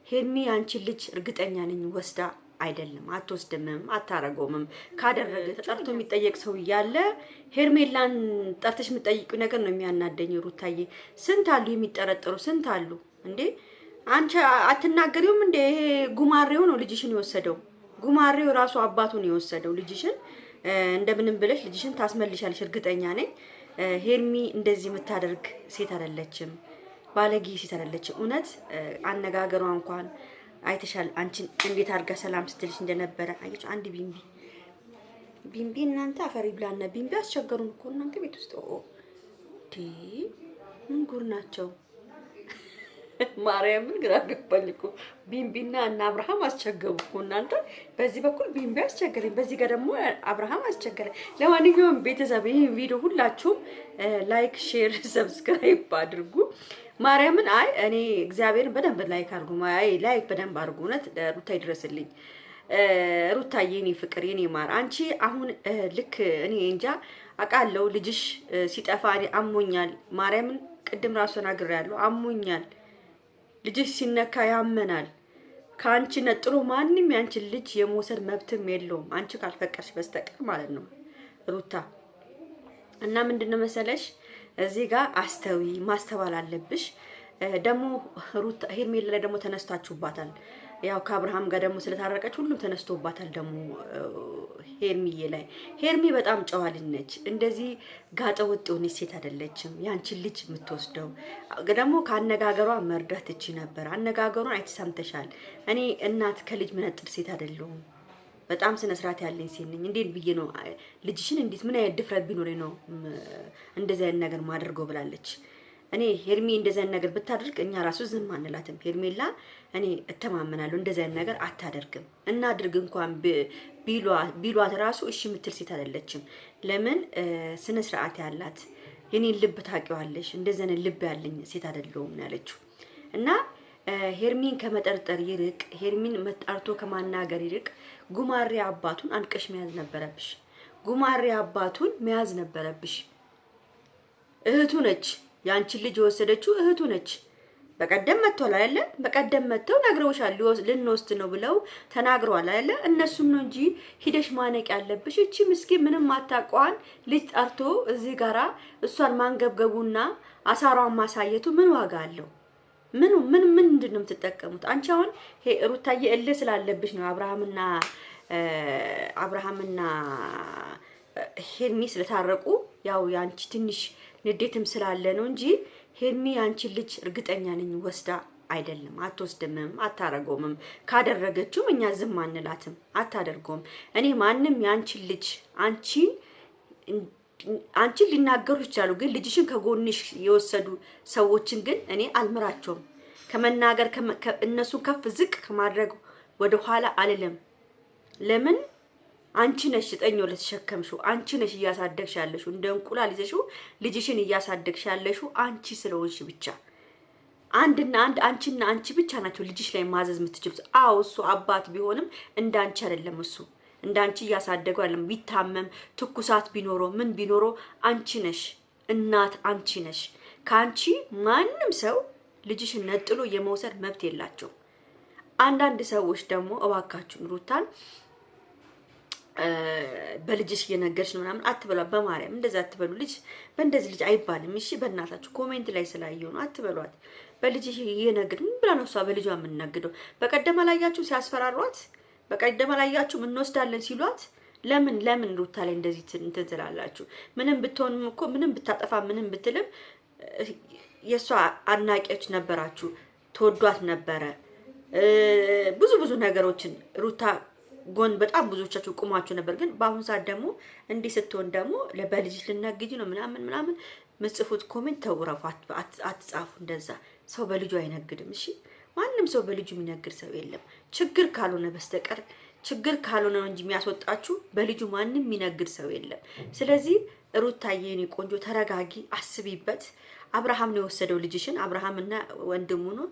ሄርሚ አንቺ ልጅ እርግጠኛ ነኝ ወስዳ አይደለም አትወስድምም አታረገውምም። ካደረገ ተጠርቶ የሚጠየቅ ሰው እያለ ሄርሜላን ጠርተሽ የምትጠይቂው ነገር ነው የሚያናደኝ። ሩታዬ ስንት አሉ የሚጠረጠሩ ስንት አሉ እንዴ? አንቺ አትናገሪውም እንዴ? ይሄ ጉማሬው ነው ልጅሽን የወሰደው። ጉማሬው ራሱ አባቱን የወሰደው ልጅሽን። እንደምንም ብለሽ ልጅሽን ታስመልሻለሽ እርግጠኛ ነኝ። ሄርሚ እንደዚህ የምታደርግ ሴት አይደለችም። ባለጌ ሴት አይደለችም። እውነት አነጋገሯ እንኳን አይተሻል። አንቺን እንዴት አድርጋ ሰላም ስትልሽ እንደነበረ አየች። አንድ ቢምቢ እናንተ አፈሪ ብላና ቢምቢ አስቸገሩን እኮ እናንተ ቤት ውስጥ ምን ጉር ናቸው? ማርያምን ግራ ገባኝ እኮ ቢምቢና እና አብርሃም አስቸገሩ እኮ እናንተ። በዚህ በኩል ቢምቢ አስቸገረኝ፣ በዚህ ጋር ደግሞ አብርሃም አስቸገረኝ። ለማንኛውም ቤተሰብ ይሄን ቪዲዮ ሁላችሁም ላይክ፣ ሼር፣ ሰብስክራይብ አድርጉ። ማርያምን አይ እኔ እግዚአብሔርን በደንብ ላይክ አድርጉ። ላይክ በደንብ አድርጉ። እውነት ሩታ ይድረስልኝ። ሩታዬ የኔ ፍቅር የኔ ማር አንቺ አሁን ልክ እኔ እንጃ አውቃለሁ ልጅሽ ሲጠፋ እኔ አሞኛል። ማርያምን ቅድም ራሱ ተናግሬያለሁ። አሞኛል። ልጅሽ ሲነካ ያመናል። ከአንቺ ነጥሎ ማንም ያንቺን ልጅ የመውሰድ መብትም የለውም አንቺ ካልፈቀድሽ በስተቀር ማለት ነው ሩታ። እና ምንድነው መሰለሽ እዚህ ጋር አስተዊ ማስተዋል አለብሽ። ደግሞ ሩታ ሄርሜላ ላይ ደግሞ ተነስታችሁባታል። ያው ከአብርሃም ጋር ደግሞ ስለታረቀች ሁሉም ተነስቶባታል። ደግሞ ሄርሚዬ ላይ ሄርሚ በጣም ጨዋ ልጅ ነች። እንደዚህ ጋጠ ወጥ የሆነች ሴት አይደለችም። ያንቺን ልጅ የምትወስደው ደግሞ ከአነጋገሯ መርዳት ትቺ ነበር። አነጋገሯን አይተሰምተሻል። እኔ እናት ከልጅ መነጥር ሴት አይደለሁም። በጣም ስነ ስርዓት ያለኝ ሴት ነኝ። እንዴት ብዬ ነው ልጅሽን እንዴት ምን አይነት ድፍረት ቢኖረኝ ነው እንደዚህ አይነት ነገር ማድርገው ብላለች። እኔ ሄርሚ እንደዚህ አይነት ነገር ብታደርግ እኛ ራሱ ዝም አንላትም። ሄርሜላ እኔ እተማመናለሁ እንደዚህ አይነት ነገር አታደርግም። እናድርግ እንኳን ቢሏት ራሱ እሺ የምትል ሴት አይደለችም። ለምን ስነ ስርዓት ያላት የኔን ልብ ታውቂዋለሽ። እንደዚህ አይነት ልብ ያለኝ ሴት አይደለሁም ያለችው እና ሄርሚን ከመጠርጠር ይርቅ ሄርሚን መጣርቶ ከማናገር ይርቅ ጉማሬ አባቱን አንቀሽ መያዝ ነበረብሽ። ጉማሬ አባቱን መያዝ ነበረብሽ። እህቱ ነች ያንቺን ልጅ የወሰደችው እህቱ ነች። በቀደም መጥቷል አይደለ? በቀደም መጥተው ነግረውሻል ልንወስድ ነው ብለው ተናግረዋል አይደለ? እነሱን ነው እንጂ ሂደሽ ማነቅ ያለብሽ። እቺ ምስኪን ምንም አታውቀዋን ልጅ ጠርቶ እዚህ ጋራ እሷን ማንገብገቡና አሳራውን ማሳየቱ ምን ዋጋ አለው? ምንድን ነው የምትጠቀሙት? አንቺ አሁን ሩታዬ እልህ ስላለብሽ ነው አብርሃምና ሄርሚ ስለታረቁ ያው ያንቺ ትንሽ ንዴትም ስላለ ነው እንጂ ሄርሚ ያንቺን ልጅ እርግጠኛ ነኝ ወስዳ አይደለም አትወስድምም አታረገውምም። ካደረገችውም እኛ ዝም አንላትም፣ አታደርገውም። እኔ ማንም ያንቺን ልጅ አንቺን ሊናገሩ ይችላሉ፣ ግን ልጅሽን ከጎንሽ የወሰዱ ሰዎችን ግን እኔ አልምራቸውም። ከመናገር እነሱን ከፍ ዝቅ ከማድረግ ወደ ኋላ አልልም። ለምን አንቺ ነሽ 9 ወር ተሸከምሽው፣ አንቺ ነሽ እያሳደግሽ ያለሽው፣ እንደ እንቁላል ይዘሽው ልጅሽን እያሳደግሽ ያለሽው አንቺ ስለሆንሽ ብቻ። አንቺና አንቺ ብቻ ናቸው ልጅሽ ላይ ማዘዝ የምትችሉት። አዎ እሱ አባት ቢሆንም እንዳንቺ አይደለም። እሱ እንዳንቺ እያሳደገው አይደለም። ቢታመም ትኩሳት ቢኖረው ምን ቢኖረው አንቺ ነሽ እናት፣ አንቺ ነሽ። ካንቺ ማንም ሰው ልጅሽን ነጥሎ የመውሰድ መብት የላቸው። አንዳንድ ሰዎች ደግሞ እባካችሁ ሩታን በልጅሽ እየነገርሽ ነው ምናምን አትበሏ። በማርያም እንደዛ አትበሉ። ልጅ በእንደዚህ ልጅ አይባልም። እሺ በእናታችሁ ኮሜንት ላይ ስላየው ነው አትበሏት። በልጅሽ እየነገር ምን ብላ ነው እሷ በልጇ የምንነግደው? በቀደም አላያችሁ ሲያስፈራሯት? በቀደም አላያችሁ እንወስዳለን ሲሏት? ለምን ሩታ ላይ እንደዚህ እንትን ትላላችሁ? ምንም ብትሆንም እኮ ምንም ብታጠፋ ምንም ብትልም የሷ አድናቂዎች ነበራችሁ፣ ተወዷት ነበረ። ብዙ ነገሮችን ሩታ ጎን በጣም ብዙዎቻችሁ ቁማችሁ ነበር። ግን በአሁን ሰዓት ደግሞ እንዲህ ስትሆን ደግሞ ለበልጅ ልናግጂ ነው ምናምን ምጽፉት ኮሜንት ተውረፉ፣ አትጻፉ እንደዛ። ሰው በልጁ አይነግድም። እሺ ማንም ሰው በልጁ የሚነግድ ሰው የለም፣ ችግር ካልሆነ በስተቀር። ችግር ካልሆነ ነው እንጂ የሚያስወጣችሁ በልጁ ማንም የሚነግድ ሰው የለም። ስለዚህ ሩታዬ የኔ ቆንጆ ተረጋጊ፣ አስቢበት። አብርሃም ነው የወሰደው ልጅሽን። አብርሃምና ወንድሙ ነው።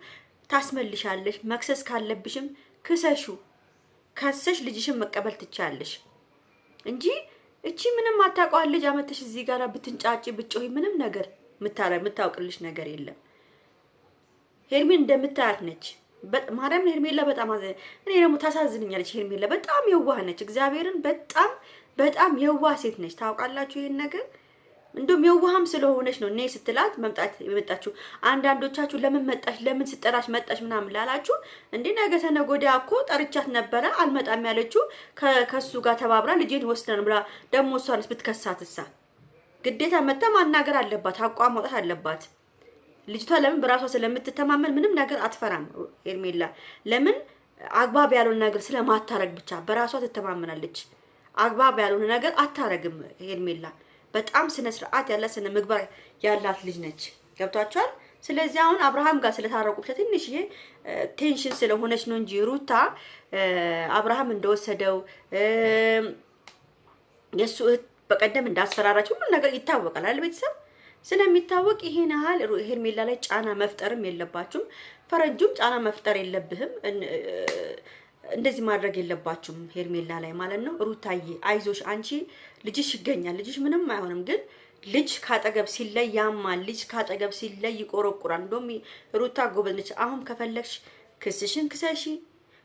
ታስመልሻለሽ። መክሰስ ካለብሽም ክሰሹ። ከሰሽ ልጅሽን መቀበል ትቻለሽ እንጂ እቺ ምንም አታውቀዋል ልጅ አመተሽ እዚህ ጋር ብትንጫጪ ብጮይ ምንም ነገር የምታውቅልሽ ነገር የለም። ሄርሚን እንደምታያት ነች። ማርያም ሄርሜላ በጣም እኔ ደግሞ ታሳዝንኛለች። ሄርሜላ በጣም የዋህ ነች። እግዚአብሔርን በጣም የዋህ ሴት ነች። ታውቃላችሁ ይሄን ነገር እንደውም የዋህም ስለሆነች ነው እኔ ስትላት የመጣችሁ። አንዳንዶቻችሁ ለምን መጣሽ ለምን ስጠራሽ መጣሽ ምናምን ላላችሁ እንዴ ነገ ተነገ ወዲያ እኮ ጠርቻት ነበረ አልመጣም ያለችው ከሱ ጋር ተባብራ ልጄን ወስደን ብላ ደግሞ እሷንስ ብትከሳትሳ ግዴታ መጣ ማናገር አለባት፣ አቋም ማውጣት አለባት። ልጅቷ ለምን በራሷ ስለምትተማመን ምንም ነገር አትፈራም። ሄርሜላ ለምን አግባብ ያልሆነ ነገር ስለማታረግ ብቻ በራሷ ትተማመናለች። አግባብ ያልሆነ ነገር አታረግም ሄርሜላ። በጣም ስነ ስርዓት ያለ ስነ ምግባር ያላት ልጅ ነች። ገብቷቸዋል። ስለዚህ አሁን አብርሃም ጋር ስለታረቁት ትንሽዬ ቴንሽን ስለሆነች ነው እንጂ ሩታ አብርሃም እንደወሰደው የሱ በቀደም እንዳስፈራራች ሁሉ ነገር ይታወቃል አይደል? ቤተሰብ ስለሚታወቅ ይሄን ያህል ሄርሜላ ላይ ጫና መፍጠርም የለባችሁም። ፈረንጁም ጫና መፍጠር የለብህም። እንደዚህ ማድረግ የለባችሁም ሄርሜላ ላይ ማለት ነው። ሩታዬ አይዞሽ፣ አንቺ ልጅሽ ይገኛል። ልጅሽ ምንም አይሆንም። ግን ልጅ ካጠገብ ሲለይ ያማል። ልጅ ካጠገብ ሲለይ ይቆረቁራል። እንደውም ሩታ ጎበዝ ነች። አሁን ከፈለግሽ ክስሽን ክሰሺ።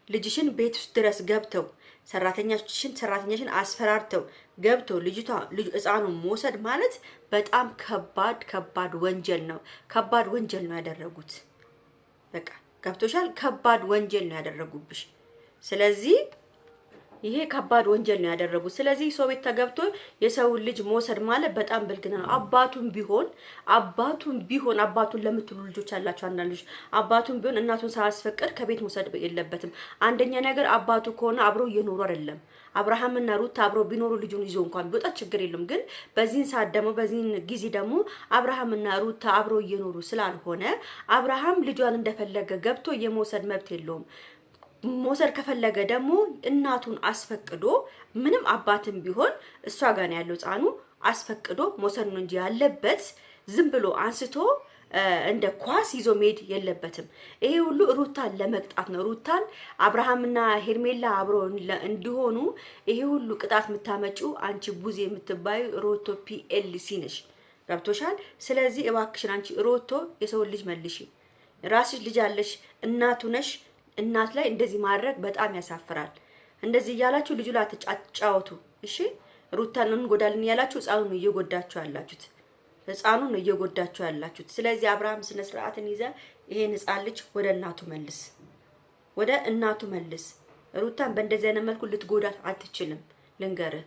ልጅሽን ቤት ውስጥ ድረስ ገብተው ሰራተኛሽን አስፈራርተው ገብተው ህፃኑን መውሰድ ማለት በጣም ከባድ ወንጀል ነው። ከባድ ወንጀል ነው ያደረጉት። በቃ ገብቶሻል። ከባድ ወንጀል ነው ያደረጉብሽ። ስለዚህ ይሄ ከባድ ወንጀል ነው ያደረጉት። ስለዚህ ሰው ቤት ተገብቶ የሰው ልጅ መውሰድ ማለት በጣም ብልግና ነው። አባቱን ቢሆን አባቱን ለምትሉ ልጆች አላችሁ አንዳንድ ልጆች አባቱን ቢሆን እናቱን ሳያስፈቅድ ከቤት መውሰድ የለበትም። አንደኛ ነገር አባቱ ከሆነ አብሮ እየኖሩ አይደለም። አብርሃምና ሩት አብሮ ቢኖሩ ልጁን ይዞ እንኳን ቢወጣ ችግር የለም። ግን በዚህን ሰዓት ደግሞ በዚህን ጊዜ ደግሞ አብርሃምና ሩት አብሮ እየኖሩ ስላልሆነ አብርሃም ልጇን እንደፈለገ ገብቶ የመውሰድ መብት የለውም። መውሰድ ከፈለገ ደግሞ እናቱን አስፈቅዶ ምንም አባትም ቢሆን እሷ ጋር ነው ያለው ህፃኑ አስፈቅዶ መውሰድ ነው እንጂ ያለበት ዝም ብሎ አንስቶ እንደ ኳስ ይዞ መሄድ የለበትም። ይሄ ሁሉ ሩታን ለመቅጣት ነው። ሩታን አብርሃምና ሄርሜላ አብሮ እንዲሆኑ ይሄ ሁሉ ቅጣት የምታመጪው አንቺ ቡዜ የምትባዩ ሮቶ ፒኤልሲ ነሽ። ገብቶሻል። ስለዚህ እባክሽን አንቺ ሮቶ የሰው ልጅ መልሺ። ራስሽ ልጅ አለሽ፣ እናቱ ነሽ። እናት ላይ እንደዚህ ማድረግ በጣም ያሳፍራል። እንደዚህ እያላችሁ ልጁ ላይ አትጫወቱ እሺ። ሩታን እንጎዳልን ያላችሁ ህፃኑን እየጎዳችሁ ያላችሁት። ስለዚህ አብርሃም ስነ ስርዓትን ይዘ ይሄን ህፃን ልጅ ወደ እናቱ መልስ። ሩታን በእንደዚህ አይነት መልኩ ልትጎዳት አትችልም። ልንገርህ፣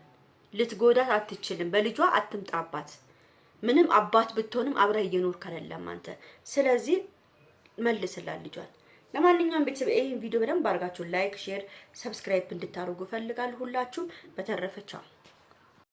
ልትጎዳት አትችልም። በልጇ አትምጣባት። ምንም አባት ብትሆንም አብረህ እየኖርክ አይደለም አንተ። ስለዚህ መልስላት ልጇን። ለማንኛውም ቤተሰብ ይሄን ቪዲዮ በደንብ አድርጋችሁ ላይክ፣ ሼር፣ ሰብስክራይብ እንድታደርጉ ፈልጋለሁ ሁላችሁም። በተረፈ ቻው።